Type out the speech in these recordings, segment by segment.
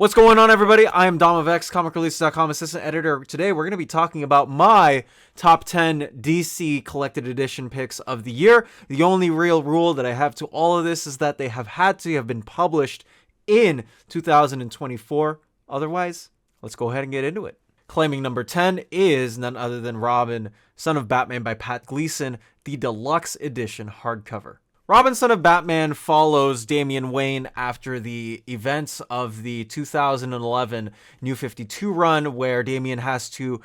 What's going on, everybody? I am Dom of X, comicreleases.com assistant editor. Today, we're going to be talking about my top 10 DC collected edition picks of the year. The only real rule that I have to all of this is that they have had to have been published in 2024. Otherwise, let's go ahead and get into it. Claiming number 10 is none other than Robin, Son of Batman by Pat Gleason, the deluxe edition hardcover. Robin, Son of Batman follows Damian Wayne after the events of the 2011 New 52 run, where Damian has to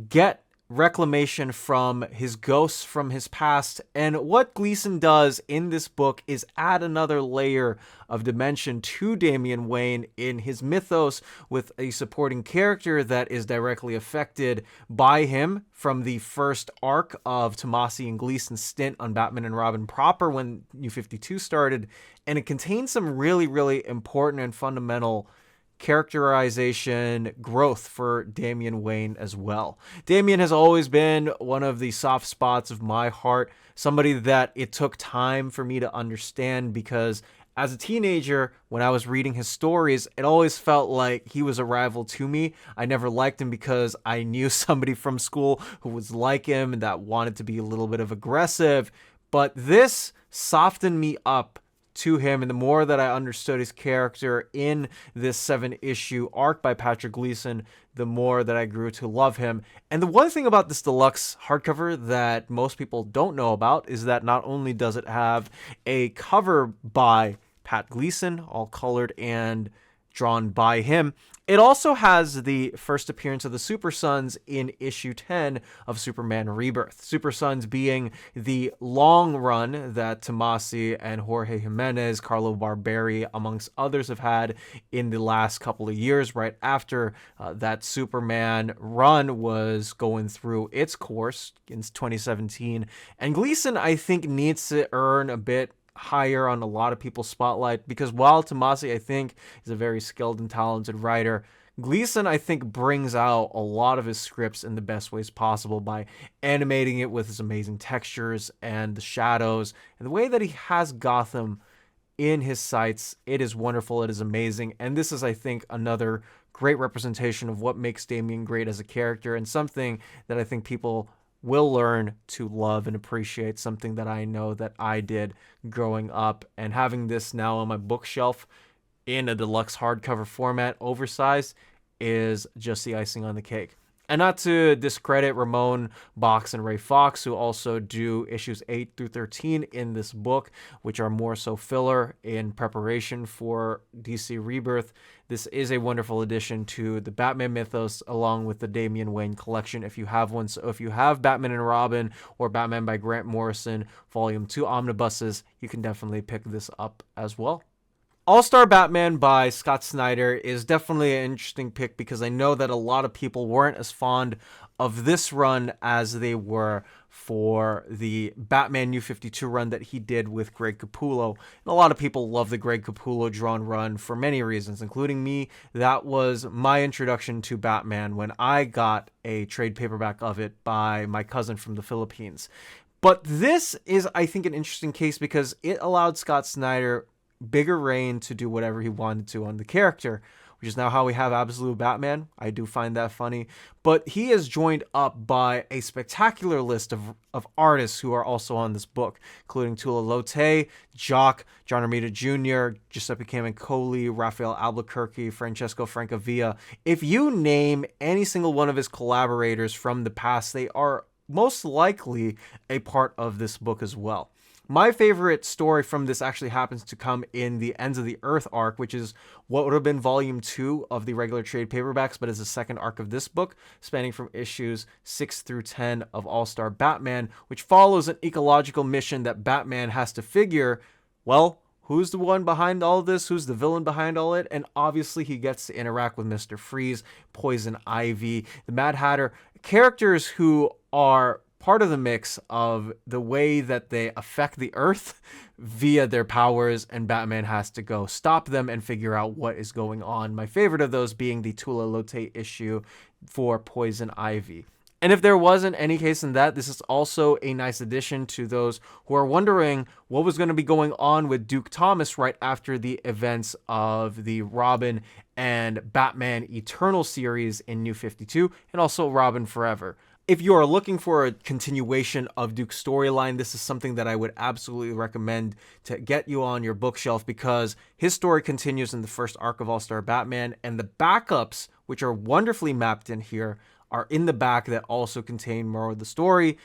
get reclamation from his ghosts from his past. And what Gleason does in this book is add another layer of dimension to Damian Wayne in his mythos, with a supporting character that is directly affected by him from the first arc of Tomasi and Gleason's stint on Batman and Robin proper when New 52 started. And it contains some really, really important and fundamental characterization growth for Damian Wayne as well. Damian has always been one of the soft spots of my heart, somebody that it took time for me to understand, because as a teenager, when I was reading his stories, it always felt like he was a rival to me. I never liked him because I knew somebody from school who was like him and that wanted to be a little bit of aggressive, but this softened me up to him, and the more that I understood his character in this 7-issue arc by Patrick Gleason, the more that I grew to love him. And the one thing about this deluxe hardcover that most people don't know about is that not only does it have a cover by Pat Gleason, all colored and drawn by him, it also has the first appearance of the Super Sons in issue 10 of Superman Rebirth. Super Sons being the long run that Tomasi and Jorge Jimenez, Carlo Barberi, amongst others, have had in the last couple of years, right after that Superman run was going through its course in 2017. And Gleason, I think, needs to earn a bit higher on a lot of people's spotlight, because while Tomasi, I think, is a very skilled and talented writer, Gleason, I think, brings out a lot of his scripts in the best ways possible by animating it with his amazing textures and the shadows and the way that he has Gotham in his sights. It is wonderful. It is amazing. And this is, I think, another great representation of what makes Damian great as a character, and something that I think people will learn to love and appreciate, something that I know that I did growing up. And having this now on my bookshelf in a deluxe hardcover format, oversized, is just the icing on the cake. And not to discredit Ramon Box and Ray Fox, who also do issues 8 through 13 in this book, which are more so filler in preparation for DC Rebirth. This is a wonderful addition to the Batman mythos, along with the Damian Wayne collection, if you have one. So if you have Batman and Robin or Batman by Grant Morrison Volume 2 omnibuses, you can definitely pick this up as well. AllStar Batman by Scott Snyder is definitely an interesting pick, because I know that a lot of people weren't as fond of this run as they were for the Batman New 52 run that he did with Greg Capullo. And a lot of people love the Greg Capullo drawn run for many reasons, including me. That was my introduction to Batman when I got a trade paperback of it by my cousin from the Philippines. But this is, I think, an interesting case because it allowed Scott Snyder bigger reign to do whatever he wanted to on the character, which is now how we have Absolute Batman. I do find that funny. But he is joined up by a spectacular list of artists who are also on this book, including Tula Lotay, Jock, John Romita Jr., Giuseppe Camuncoli, Rafael Albuquerque, Francesco Francavilla. If you name any single one of his collaborators from the past, they are most likely a part of this book as well. My favorite story from this actually happens to come in the Ends of the Earth arc, which is what would have been volume 2 of the regular trade paperbacks, but is the second arc of this book, spanning from issues 6 through 10 of AllStar Batman, which follows an ecological mission that Batman has to figure, well, who's the one behind all of this? Who's the villain behind all it? And obviously he gets to interact with Mr. Freeze, Poison Ivy, the Mad Hatter, characters who are part of the mix of the way that they affect the Earth via their powers, and Batman has to go stop them and figure out what is going on. My favorite of those being the Tula Lotay issue for Poison Ivy. And if there wasn't any case in that, this is also a nice addition to those who are wondering what was going to be going on with Duke Thomas right after the events of the Robin and Batman Eternal series in New 52, and also Robin Forever. If you are looking for a continuation of Duke's storyline, this is something that I would absolutely recommend to get you on your bookshelf, because his story continues in the first arc of AllStar Batman, and the backups, which are wonderfully mapped in here, are in the back that also contain more of the story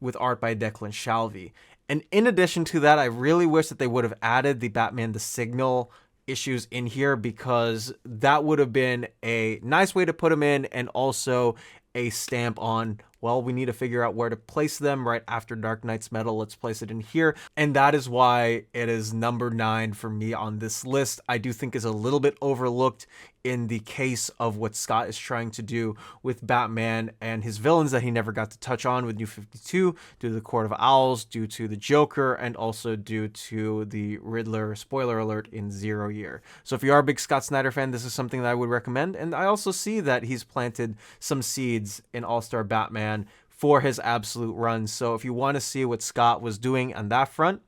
with art by Declan Shalvey. And in addition to that, I really wish that they would have added the Batman the Signal issues in here, because that would have been a nice way to put them in, and also a stamp on, well, we need to figure out where to place them right after Dark Knight's Metal. Let's place it in here. And that is why it is number 9 for me on this list. I do think is a little bit overlooked in the case of what Scott is trying to do with Batman and his villains that he never got to touch on with New 52, due to the Court of Owls, due to the Joker, and also due to the Riddler, spoiler alert, in 0 Year. So if you are a big Scott Snyder fan, this is something that I would recommend. And I also see that he's planted some seeds in All-Star Batman for his absolute run. So if you want to see what Scott was doing on that front,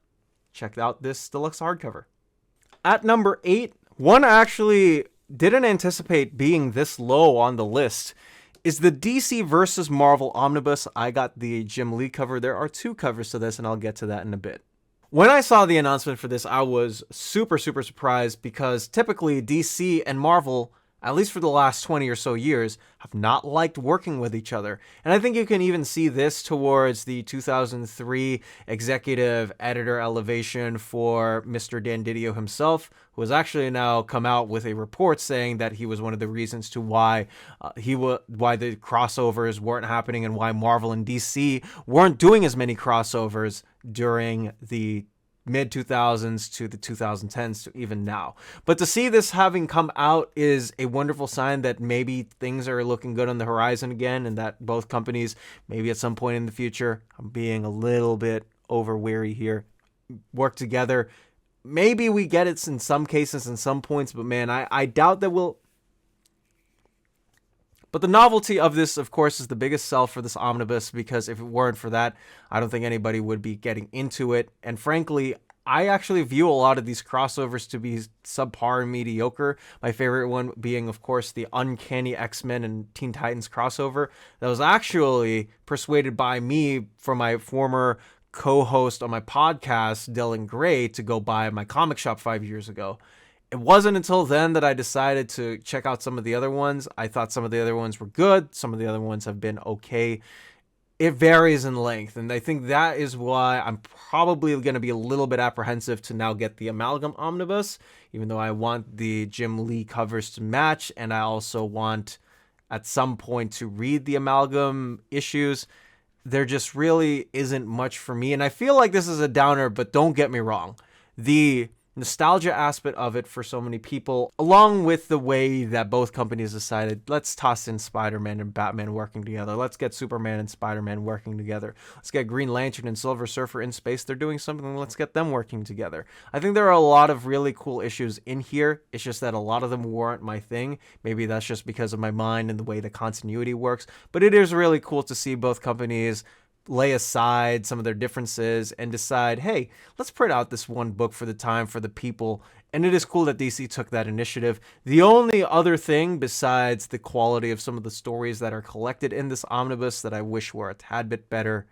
check out this deluxe hardcover. At number 8, one I actually didn't anticipate being this low on the list is the DC versus Marvel Omnibus. I got the Jim Lee cover. There are 2 covers to this, and I'll get to that in a bit. When I saw the announcement for this, I was super surprised, because typically DC and Marvel, at least for the last 20 or so years, have not liked working with each other. And I think you can even see this towards the 2003 executive editor elevation for Mr. Dan Didio himself, who has actually now come out with a report saying that he was one of the reasons to why why the crossovers weren't happening, and why Marvel and DC weren't doing as many crossovers during the mid-2000s to the 2010s to even now. But to see this having come out is a wonderful sign that maybe things are looking good on the horizon again, and that both companies, maybe at some point in the future, I'm being a little bit over weary here, work together. Maybe we get it in some cases and some points, but man, I doubt that we'll. But the novelty of this, of course, is the biggest sell for this omnibus, because if it weren't for that, I don't think anybody would be getting into it. And frankly, I actually view a lot of these crossovers to be subpar and mediocre. My favorite one being, of course, the Uncanny X-Men and Teen Titans crossover. That was actually persuaded by me from my former co-host on my podcast, Dylan Gray, to go buy my comic shop 5 years ago. It wasn't until then that I decided to check out some of the other ones. I thought some of the other ones were good. Some of the other ones have been okay. It varies in length, and I think that is why I'm probably going to be a little bit apprehensive to now get the Amalgam Omnibus, even though I want the Jim Lee covers to match, and I also want at some point to read the Amalgam issues. There just really isn't much for me, and I feel like this is a downer, but don't get me wrong. The nostalgia aspect of it for so many people, along with the way that both companies decided, let's toss in Spider-Man and Batman working together. Let's get Superman and Spider-Man working together. Let's get Green Lantern and Silver Surfer in space. They're doing something. Let's get them working together. I think there are a lot of really cool issues in here. It's just that a lot of them weren't my thing. Maybe that's just because of my mind and the way the continuity works. But it is really cool to see both companies lay aside some of their differences and decide, hey, let's print out this one book for the time, for the people. And it is cool that DC took that initiative. The only other thing besides the quality of some of the stories that are collected in this omnibus that I wish were a tad bit better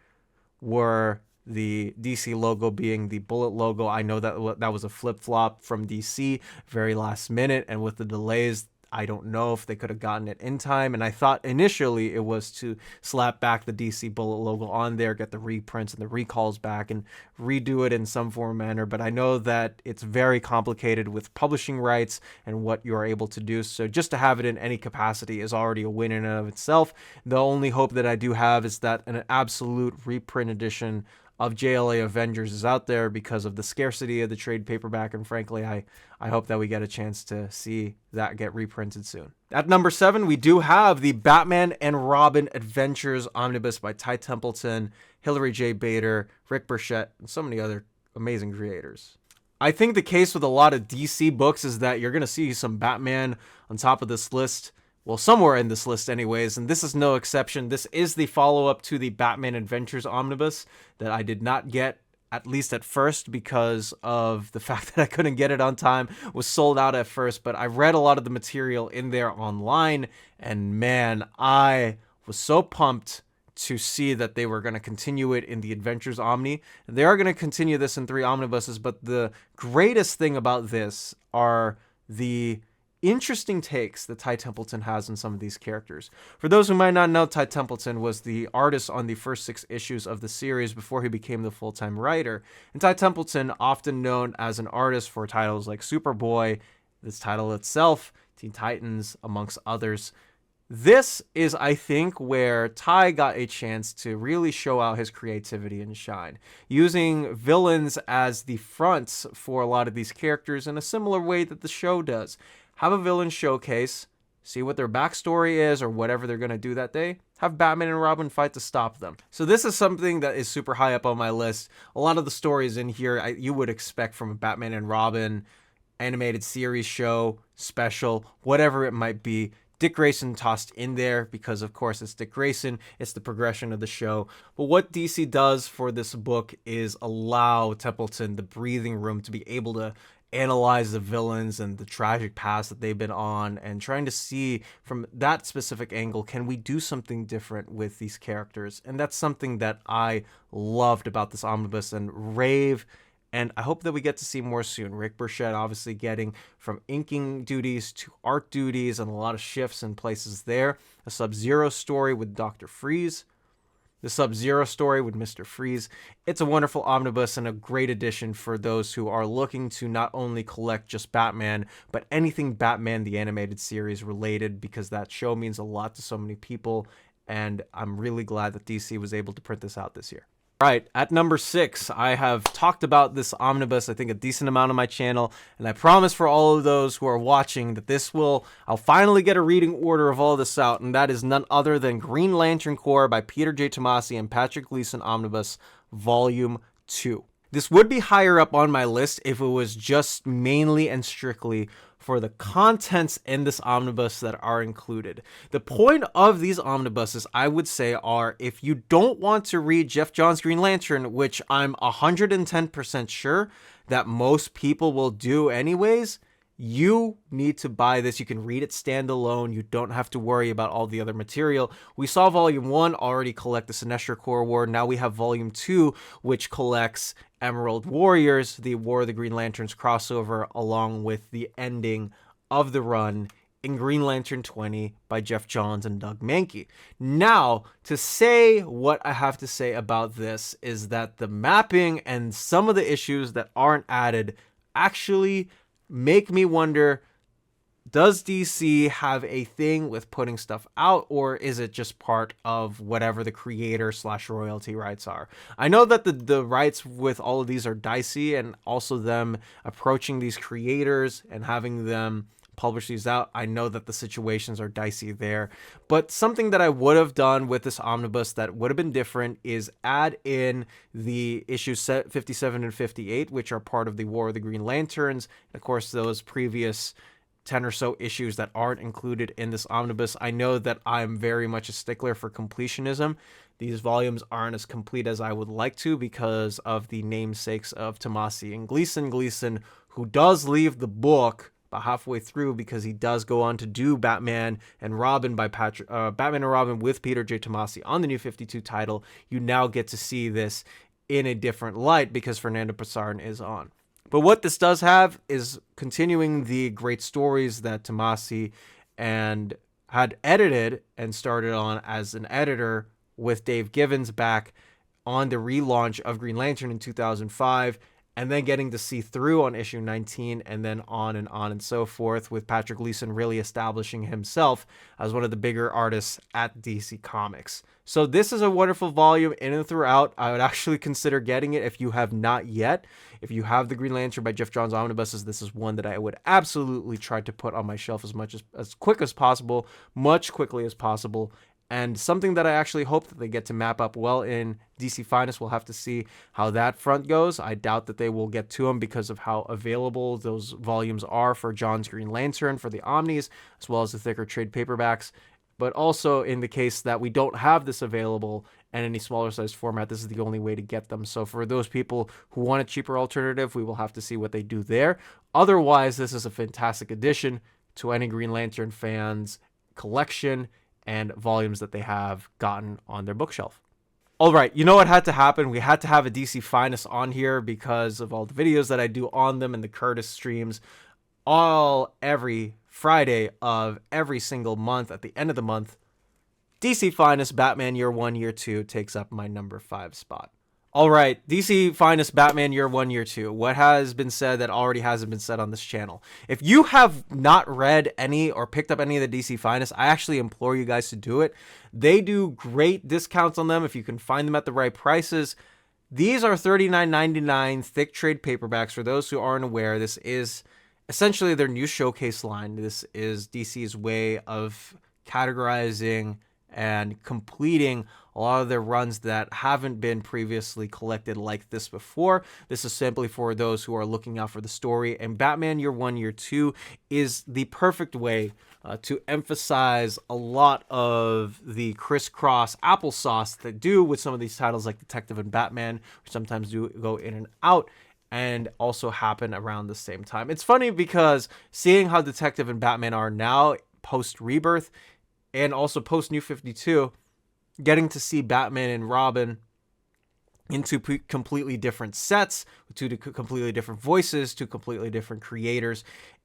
were the DC logo being the bullet logo. I know that that was a flip-flop from DC very last minute, and with the delays, I don't know if they could have gotten it in time. And I thought initially it was to slap back the DC Bullet logo on there, get the reprints and the recalls back, and redo it in some form or manner. But I know that it's very complicated with publishing rights and what you're able to do. So just to have it in any capacity is already a win in and of itself. The only hope that I do have is that an absolute reprint edition of JLA Avengers is out there because of the scarcity of the trade paperback, and frankly, I hope that we get a chance to see that get reprinted soon. At number 7, we do have the Batman and Robin Adventures Omnibus by Ty Templeton, Hilary J. Bader, Rick Burchett, and so many other amazing creators. I think the case with a lot of DC books is that you're going to see some Batman on top of this list well, somewhere in this list anyways, and this is no exception. This is the follow-up to the Batman Adventures Omnibus that I did not get, at least at first, because of the fact that I couldn't get it on time. It was sold out at first, but I read a lot of the material in there online, and man, I was so pumped to see that they were going to continue it in the Adventures Omni. And they are going to continue this in 3 omnibuses, but the greatest thing about this are the interesting takes that Ty Templeton has on some of these characters. For those who might not know, Ty Templeton was the artist on the first 6 issues of the series before he became the full-time writer. And Ty Templeton, often known as an artist for titles like Superboy, this title itself, Teen Titans, amongst others. This is, I think, where Ty got a chance to really show out his creativity and shine, using villains as the fronts for a lot of these characters in a similar way that the show does. Have a villain showcase, see what their backstory is or whatever they're going to do that day, have Batman and Robin fight to stop them. So this is something that is super high up on my list. A lot of the stories in here you would expect from a Batman and Robin animated series, show, special, whatever it might be. Dick Grayson tossed in there because, of course, it's Dick Grayson. It's the progression of the show. But what DC does for this book is allow Templeton the breathing room to be able to analyze the villains and the tragic past that they've been on, and trying to see from that specific angle, can we do something different with these characters? And that's something that I loved about this omnibus, and rave. And I hope that we get to see more soon. Rick Burchett obviously getting from inking duties to art duties, and a lot of shifts in places there. A Sub-Zero story with Dr. Freeze. The Sub-Zero story with Mr. Freeze. It's a wonderful omnibus and a great addition for those who are looking to not only collect just Batman, but anything Batman the Animated Series related, because that show means a lot to so many people. And I'm really glad that DC was able to print this out this year. Right, at number 6, I have talked about this omnibus, I think, a decent amount on my channel, and I promise for all of those who are watching that I'll finally get a reading order of all this out, and that is none other than Green Lantern Corps by Peter J. Tomasi and Patrick Gleason Omnibus, Volume 2. This would be higher up on my list if it was just mainly and strictly for the contents in this omnibus that are included. The point of these omnibuses, I would say, are if you don't want to read Jeff Johns' Green Lantern, which I'm 110% sure that most people will do anyways, you need to buy this. You can read it standalone. You don't have to worry about all the other material. We saw Volume 1 already collect the Sinestro Corps War. Now we have Volume 2, which collects Emerald Warriors, the War of the Green Lanterns crossover, along with the ending of the run in Green Lantern 20 by Jeff Johns and Doug Mahnke. Now, to say what I have to say about this is that the mapping and some of the issues that aren't added actually make me wonder, does DC have a thing with putting stuff out, or is it just part of whatever the creator/royalty rights are? I know that the rights with all of these are dicey, and also them approaching these creators and having them publish these out, I know that the situations are dicey there. But something that I would have done with this omnibus that would have been different is add in the issues 57 and 58, which are part of the War of the Green Lanterns. Of course, those previous 10 or so issues that aren't included in this omnibus. I know that I'm very much a stickler for completionism. These volumes aren't as complete as I would like to because of the namesakes of Tomasi and Gleason. Gleason, who does leave the book about halfway through because he does go on to do Batman and Robin by Batman and Robin with Peter J. Tomasi on the New 52 title. You now get to see this in a different light because Fernando Pizarro is on. But what this does have is continuing the great stories that Tomasi and had edited and started on as an editor with Dave Gibbons back on the relaunch of Green Lantern in 2005, and then getting to see through on issue 19, and then on and so forth, with Patrick Gleason really establishing himself as one of the bigger artists at DC Comics. So this is a wonderful volume in and throughout. I would actually consider getting it if you have not yet. If you have the Green Lantern by Jeff Johns omnibuses, this is one that I would absolutely try to put on my shelf as quick as possible, much quickly as possible, And something that I actually hope that they get to map up well in DC Finest. We'll have to see how that front goes. I doubt that they will get to them because of how available those volumes are for John's Green Lantern, for the Omnis, as well as the thicker trade paperbacks. But also in the case that we don't have this available in any smaller size format, this is the only way to get them. So for those people who want a cheaper alternative, we will have to see what they do there. Otherwise, this is a fantastic addition to any Green Lantern fans' collection and volumes that they have gotten on their bookshelf. All right, you know what had to happen? We had to have a DC Finest on here because of all the videos that I do on them and the Curtis streams every Friday of every single month. At the end of the month, DC Finest Batman Year 1, Year 2 takes up my number 5 spot. All right, DC Finest Batman Year 1, Year 2. What has been said that already hasn't been said on this channel? If you have not read any or picked up any of the DC Finest, I actually implore you guys to do it. They do great discounts on them if you can find them at the right prices. These are $39.99 thick trade paperbacks. For those who aren't aware, this is essentially their new showcase line. This is DC's way of categorizing and completing a lot of their runs that haven't been previously collected like this before. This is simply for those who are looking out for the story. And Batman Year 1, Year 2 is the perfect way to emphasize a lot of the crisscross applesauce that do with some of these titles like Detective and Batman, which sometimes do go in and out and also happen around the same time. It's funny because seeing how Detective and Batman are now post Rebirth and also post New 52, getting to see Batman and Robin into completely different sets, two completely different voices, two completely different creators,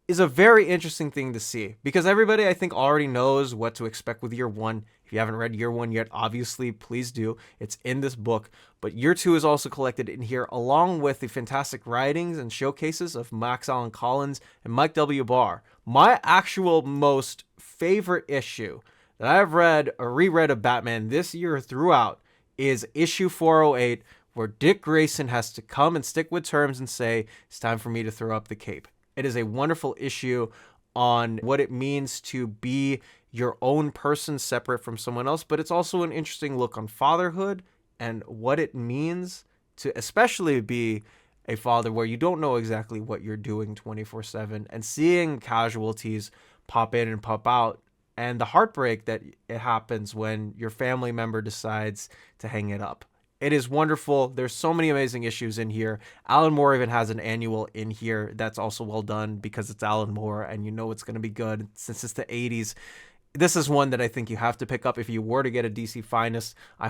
is a very interesting thing to see. Because everybody, I think, already knows what to expect with Year 1. If you haven't read Year 1 yet, obviously, please do. It's in this book. But Year 2 is also collected in here, along with the fantastic writings and showcases of Max Allan Collins and Mike W. Barr. My actual most favorite issue that I've read or reread of Batman this year throughout is issue 408, where Dick Grayson has to come and stick with terms and say, it's time for me to throw up the cape. It is a wonderful issue on what it means to be your own person separate from someone else, but it's also an interesting look on fatherhood and what it means to especially be a father where you don't know exactly what you're doing 24/7, and seeing casualties pop in and pop out, and the heartbreak that it happens when your family member decides to hang it up. It is wonderful. There's so many amazing issues in here. Alan Moore even has an annual in here that's also well done because it's Alan Moore and you know it's going to be good since it's the 80s. This is one that I think you have to pick up if you were to get a DC Finest. I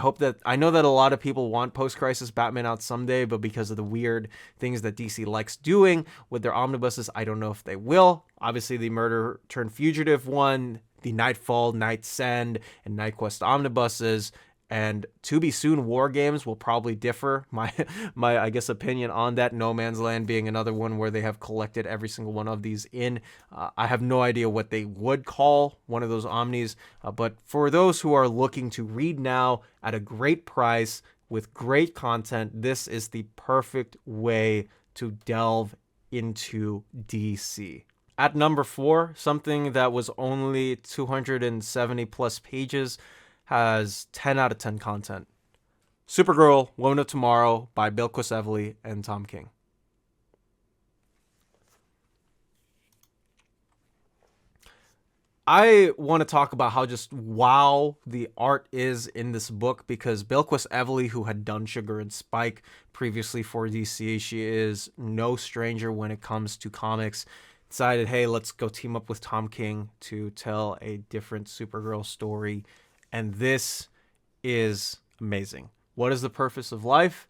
know that a lot of people want post-crisis Batman out someday, but because of the weird things that DC likes doing with their omnibuses, I don't know if they will. Obviously, the Murder Turned Fugitive one, the Nightfall, Night Send, and Night Quest omnibuses, and to be soon War Games will probably differ. My I guess opinion on that. No Man's Land being another one where they have collected every single one of these in. I have no idea what they would call one of those Omnis, but for those who are looking to read now at a great price with great content, this is the perfect way to delve into DC. At number 4, something that was only 270 plus pages, has 10 out of 10 content. Supergirl, Woman of Tomorrow by Bilquis Evely and Tom King. I want to talk about how just wow the art is in this book, because Bilquis Evely, who had done Sugar and Spike previously for DC, she is no stranger when it comes to comics, decided, hey, let's go team up with Tom King to tell a different Supergirl story. And this is amazing. What is the purpose of life?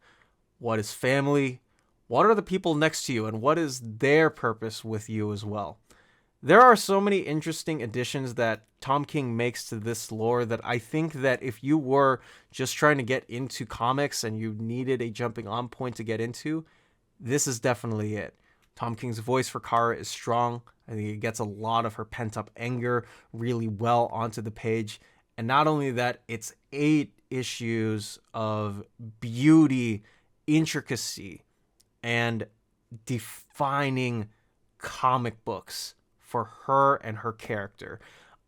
What is family? What are the people next to you? And what is their purpose with you as well? There are so many interesting additions that Tom King makes to this lore that I think that if you were just trying to get into comics and you needed a jumping on point to get into, this is definitely it. Tom King's voice for Kara is strong. I think it gets a lot of her pent-up anger really well onto the page. And not only that, it's 8 issues of beauty, intricacy, and defining comic books for her and her character.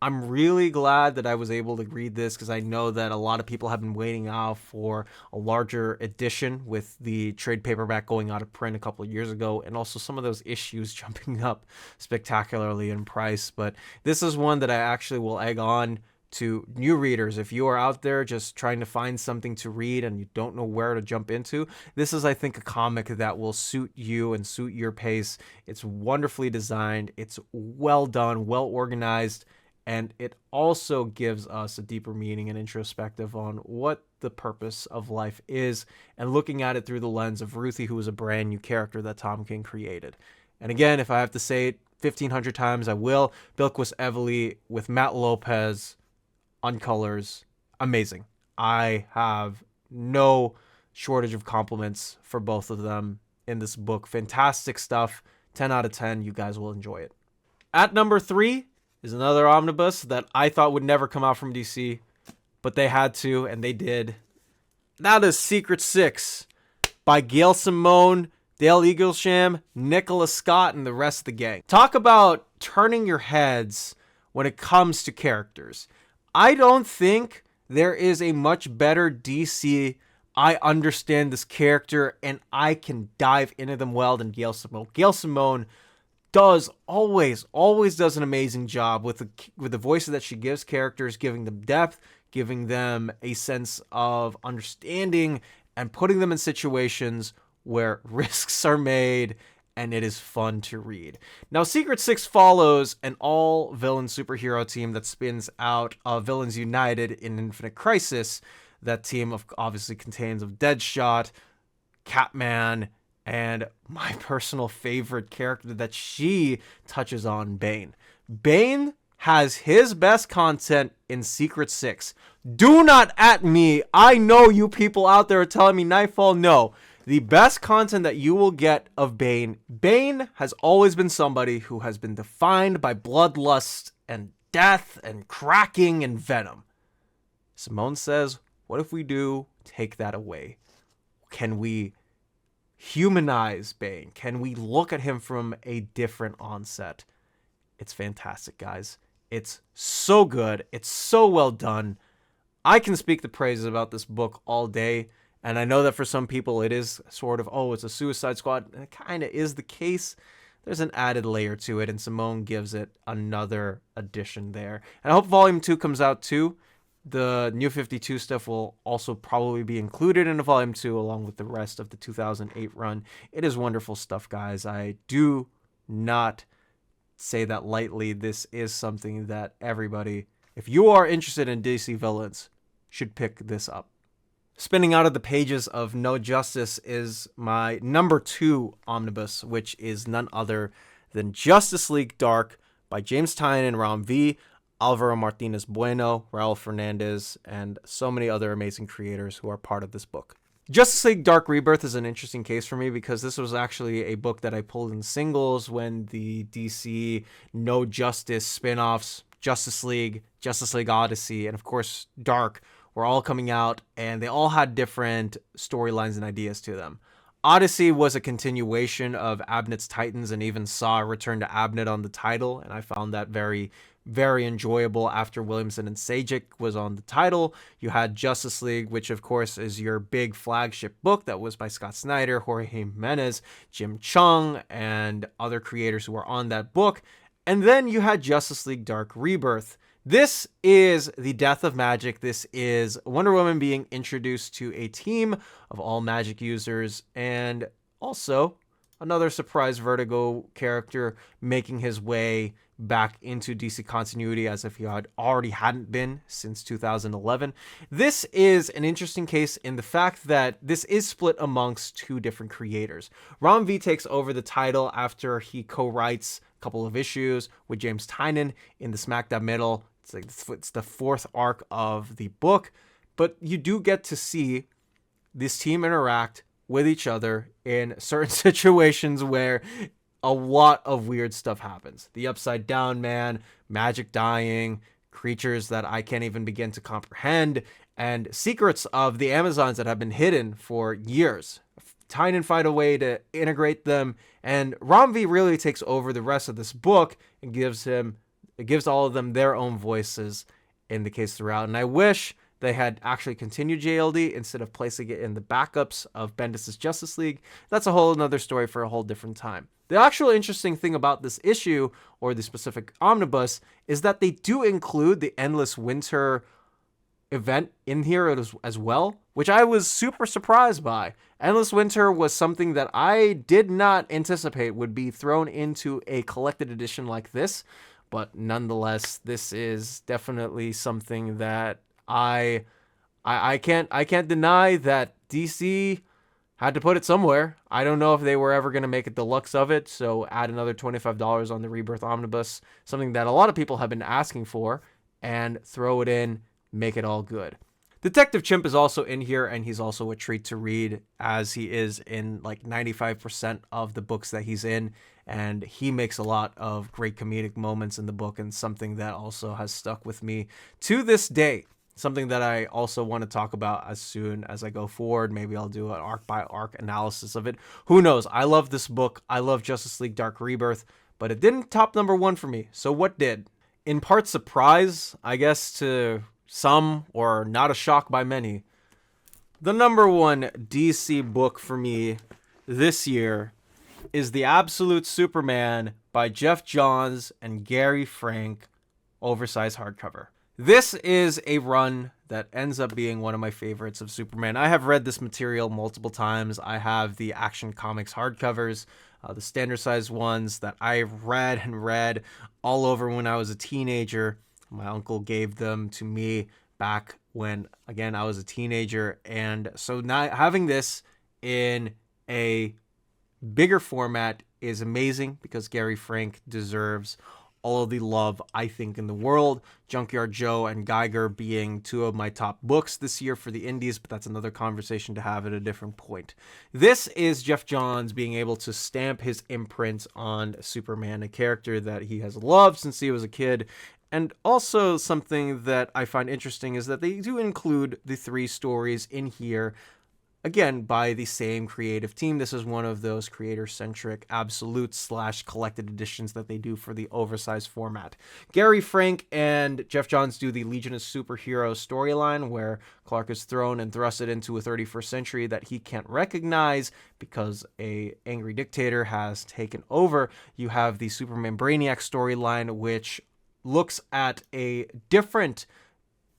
I'm really glad that I was able to read this because I know that a lot of people have been waiting out for a larger edition with the trade paperback going out of print a couple of years ago, and also some of those issues jumping up spectacularly in price. But this is one that I actually will egg on to new readers. If you are out there just trying to find something to read and you don't know where to jump into, this is, I think, a comic that will suit you and suit your pace. It's wonderfully designed. It's well done, well organized. And it also gives us a deeper meaning and introspective on what the purpose of life is, and looking at it through the lens of Ruthie, who is a brand new character that Tom King created. And again, if I have to say it 1,500 times, I will. Bilquis Evely with Matt Lopez on colors, amazing. I have no shortage of compliments for both of them in this book. Fantastic stuff. 10 out of 10. You guys will enjoy it. At number 3 is another omnibus that I thought would never come out from DC, but they had to, and they did. That is Secret Six by Gail Simone, Dale Eaglesham, Nicholas Scott, and the rest of the gang. Talk about turning your heads when it comes to characters. I don't think there is a much better DC I understand this character and I can dive into them well than Gail Simone. Gail Simone always does an amazing job with the voices that she gives characters, giving them depth, giving them a sense of understanding, and putting them in situations where risks are made and it is fun to read. Now, Secret Six follows an all-villain superhero team that spins out of Villains United in Infinite Crisis. That team obviously contains of Deadshot, Catman, and my personal favorite character that she touches on, Bane. Bane has his best content in Secret Six. Do not at me. I know you people out there are telling me Nightfall. No. The best content that you will get of Bane. Bane has always been somebody who has been defined by bloodlust and death and cracking and venom. Simone says, what if we do take that away? Can we humanize Bane? Can we look at him from a different onset? It's fantastic, guys. It's so good. It's so well done. I can speak the praises about this book all day, and I know that for some people it is sort of, oh, it's a Suicide Squad. And it kind of is the case. There's an added layer to it, and Simone gives it another addition there. And I hope Volume 2 comes out too. The New 52 stuff will also probably be included in a Volume 2 along with the rest of the 2008 run. It is wonderful stuff, guys. I do not say that lightly. This is something that everybody, if you are interested in DC villains, should pick this up. Spinning out of the pages of No Justice is my number 2 omnibus, which is none other than Justice League Dark by James Tynion and Ram V, Alvaro Martinez Bueno, Raul Fernandez, and so many other amazing creators who are part of this book. Justice League Dark Rebirth is an interesting case for me because this was actually a book that I pulled in singles when the DC No Justice spin-offs, Justice League Odyssey, and of course Dark were all coming out, and they all had different storylines and ideas to them. Odyssey was a continuation of Abnett's Titans and even saw a return to Abnett on the title, and I found that very, very enjoyable. After Williamson and Sajic was on the title, you had Justice League, which of course is your big flagship book that was by Scott Snyder, Jorge Jimenez, Jim Chung, and other creators who were on that book. And then you had Justice League Dark Rebirth. This is the death of magic. This is Wonder Woman being introduced to a team of all magic users, and also another surprise Vertigo character making his way back into DC continuity as if he hadn't been since 2011. This is an interesting case in the fact that this is split amongst 2 different creators. Ram V takes over the title after he co-writes a couple of issues with James Tynion in the Smack That Middle. It's the 4th arc of the book, but you do get to see this team interact with each other in certain situations where a lot of weird stuff happens. The Upside Down Man, magic dying, creatures that I can't even begin to comprehend, and secrets of the Amazons that have been hidden for years. Tynion find a way to integrate them, and Ram V really takes over the rest of this book and gives him It gives all of them their own voices in the case throughout. And I wish they had actually continued JLD instead of placing it in the backups of Bendis' Justice League. That's a whole another story for a whole different time. The actual interesting thing about this issue, or the specific omnibus, is that they do include the Endless Winter event in here as well, which I was super surprised by. Endless Winter was something that I did not anticipate would be thrown into a collected edition like this, but nonetheless, this is definitely something that I can't deny that DC had to put it somewhere. I don't know if they were ever going to make a deluxe of it, so add another $25 on the Rebirth Omnibus, something that a lot of people have been asking for, and throw it in, make it all good. Detective Chimp is also in here, and he's also a treat to read, as he is in like 95% of the books that he's in, and he makes a lot of great comedic moments in the book, and something that also has stuck with me to this day. Something that I also want to talk about as soon as I go forward. Maybe I'll do an arc by arc analysis of it. Who knows? I love this book. I love Justice League Dark Rebirth, but it didn't top number one for me. So what did? In part surprise, I guess, to some, or not a shock by many, the number one DC book for me this year is The Absolute Superman by Jeff Johns and Gary Frank, oversized hardcover. This is a run that ends up being one of my favorites of Superman. I have read this material multiple times. I have the Action Comics hardcovers, the standard size ones that I read all over when I was a teenager. My uncle gave them to me back when, again, I was a teenager. And so now having this in a bigger format is amazing, because Gary Frank deserves all of the love, I think, in the world. Junkyard Joe and Geiger being two of my top books this year for the indies, but that's another conversation to have at a different point. This is Jeff Johns being able to stamp his imprint on Superman, a character that he has loved since he was a kid. And also something that I find interesting is that they do include the 3 stories in here, again, by the same creative team. This is one of those creator-centric absolute/collected editions that they do for the oversized format. Gary Frank and Jeff Johns do the Legion of Superheroes storyline, where Clark is thrown and thrusted into a 31st century that he can't recognize because a angry dictator has taken over. You have the Superman Brainiac storyline, which looks at a different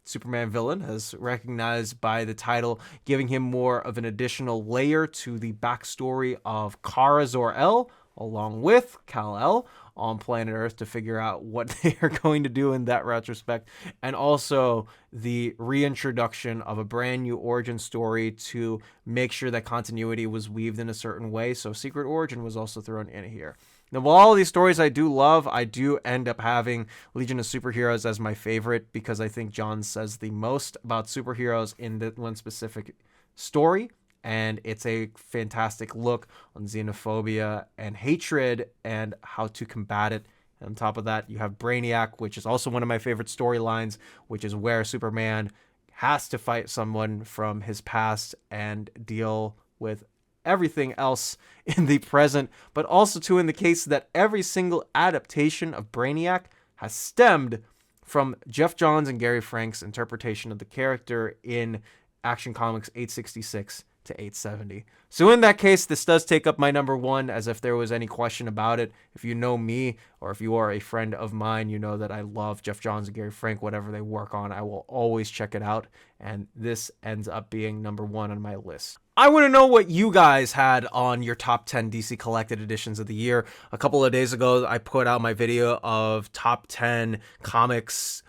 Superman villain, as recognized by the title, giving him more of an additional layer to the backstory of Kara Zor-El, along with Kal-El, on planet Earth to figure out what they are going to do in that retrospect, and also the reintroduction of a brand new origin story to make sure that continuity was weaved in a certain way. So Secret Origin was also thrown in here. Now, while all these stories I do love, I do end up having Legion of Superheroes as my favorite, because I think John says the most about superheroes in that one specific story, and it's a fantastic look on xenophobia and hatred and how to combat it. And on top of that, you have Brainiac, which is also one of my favorite storylines, which is where Superman has to fight someone from his past and deal with everything else in the present, but also too in the case that every single adaptation of Brainiac has stemmed from Jeff Johns and Gary Frank's interpretation of the character in Action Comics 866 to 870. So in that case, this does take up my number one, as if there was any question about it. If you know me, or if you are a friend of mine, you know that I love Jeff Johns and Gary Frank. Whatever they work on, I will always check it out, and this ends up being number one on my list. I want to know what you guys had on your top 10 DC collected editions of the year. A couple of days ago, I put out my video of top 10 comics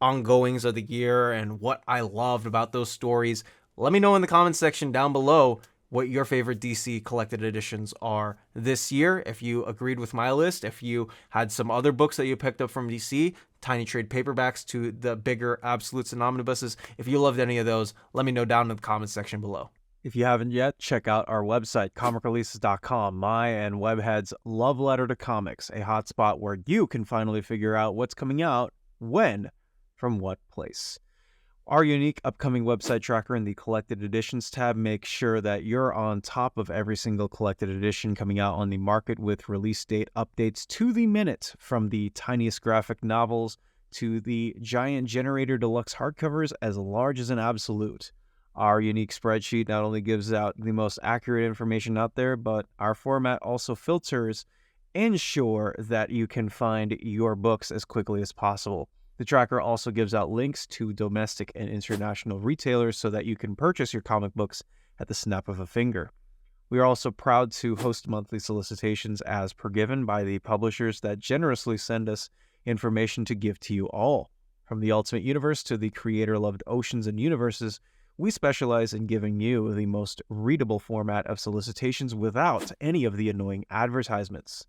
ongoings of the year and what I loved about those stories. Let me know in the comments section down below what your favorite DC collected editions are this year. If you agreed with my list, if you had some other books that you picked up from DC, tiny trade paperbacks to the bigger absolutes and omnibuses. If you loved any of those, let me know down in the comments section below. If you haven't yet, check out our website, comicreleases.com, my and Webhead's love letter to comics, a hotspot where you can finally figure out what's coming out, when, from what place. Our unique upcoming website tracker in the collected editions tab makes sure that you're on top of every single collected edition coming out on the market, with release date updates to the minute, from the tiniest graphic novels to the giant Generator Deluxe hardcovers as large as an absolute. Our unique spreadsheet not only gives out the most accurate information out there, but our format also filters ensure that you can find your books as quickly as possible. The tracker also gives out links to domestic and international retailers so that you can purchase your comic books at the snap of a finger. We are also proud to host monthly solicitations as per given by the publishers that generously send us information to give to you all. From the Ultimate Universe to the creator-loved Oceans and Universes, we specialize in giving you the most readable format of solicitations without any of the annoying advertisements.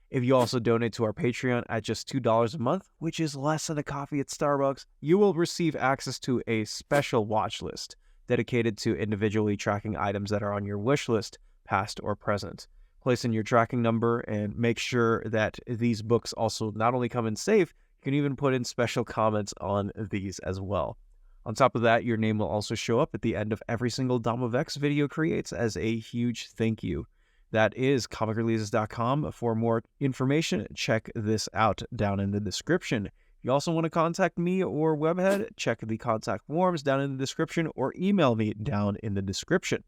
If you also donate to our Patreon at just $2 a month, which is less than a coffee at Starbucks, you will receive access to a special watch list dedicated to individually tracking items that are on your wish list, past or present. Place in your tracking number and make sure that these books also not only come in safe, you can even put in special comments on these as well. On top of that, your name will also show up at the end of every single Dom of X video creates as a huge thank you. That is comicreleases.com. For more information, check this out down in the description. If you also want to contact me or Webhead, check the contact forms down in the description or email me down in the description.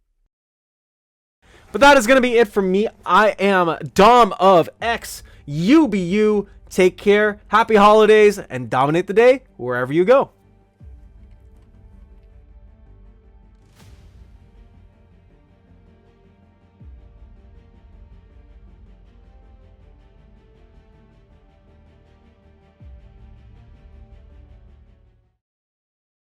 But that is going to be it from me. I am Dom of X. You be you. Take care. Happy holidays and dominate the day wherever you go.